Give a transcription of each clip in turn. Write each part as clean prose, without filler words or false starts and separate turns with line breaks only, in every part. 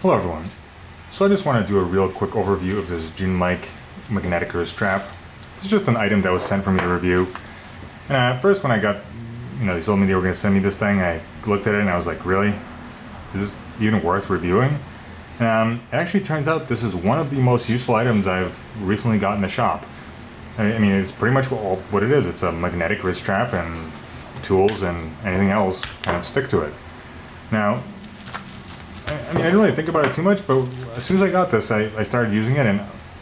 Hello everyone. So I just want to do a real quick overview of this Ginmic magnetic wrist strap. It's just an item that was sent for me to review. And at first when I got, they told me they were going to send me this thing, I looked at it and I was like, really? Is this even worth reviewing? It actually turns out this is one of the most useful items I've recently got in the shop. I mean, it's pretty much what it is. It's a magnetic wrist strap, and tools and anything else kind of stick to it. Now, I didn't really think about it too much, but as soon as I got this, I started using it, and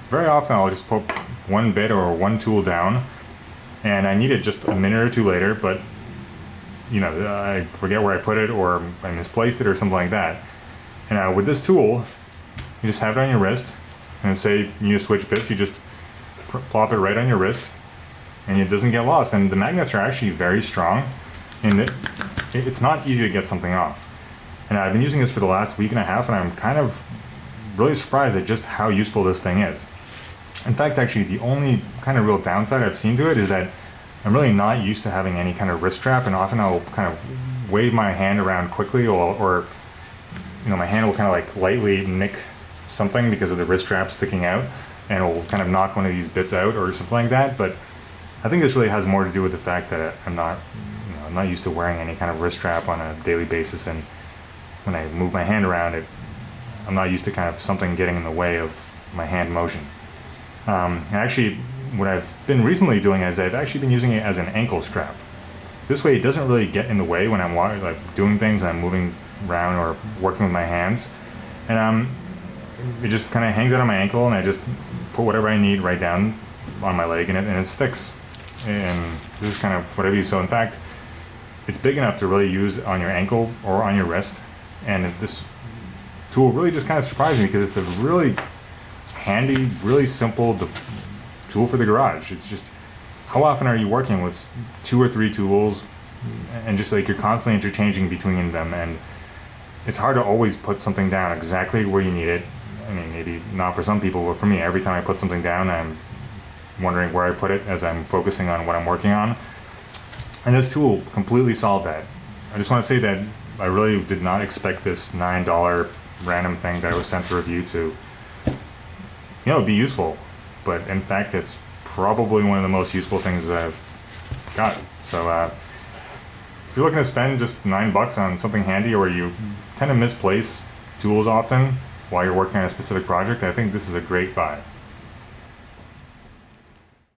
very often I'll just put one bit or one tool down, and I need it just a minute or two later, but I forget where I put it, or I misplaced it, or something like that. And with this tool, you just have it on your wrist, and say you need to switch bits, you just plop it right on your wrist, and it doesn't get lost. And the magnets are actually very strong, and it's not easy to get something off. And I've been using this for the last week and a half, and I'm kind of really surprised at just how useful this thing is. In fact, actually, the only kind of real downside I've seen to it is that I'm really not used to having any kind of wrist strap, and often I'll kind of wave my hand around quickly, or my hand will kind of like lightly nick something because of the wrist strap sticking out, and it'll kind of knock one of these bits out or something like that. But I think this really has more to do with the fact that I'm not used to wearing any kind of wrist strap on a daily basis, and when I move my hand around, I'm not used to kind of something getting in the way of my hand motion. And actually, what I've been recently doing is I've actually been using it as an ankle strap. This way, it doesn't really get in the way when I'm doing things and I'm moving around or working with my hands. And it just kind of hangs out on my ankle, and I just put whatever I need right down on my leg, and it sticks. And this is kind of what I use. So in fact, it's big enough to really use on your ankle or on your wrist. And this tool really just kind of surprised me because it's a really handy, really simple tool for the garage. It's just, how often are you working with 2 or 3 tools, and just like you're constantly interchanging between them, and it's hard to always put something down exactly where you need it. I mean, maybe not for some people, but for me, every time I put something down, I'm wondering where I put it as I'm focusing on what I'm working on. And this tool completely solved that. I just want to say that I really did not expect this $9 random thing that I was sent to review to, be useful. But in fact, it's probably one of the most useful things that I've got. So if you're looking to spend just $9 on something handy, or you tend to misplace tools often while you're working on a specific project, I think this is a great buy.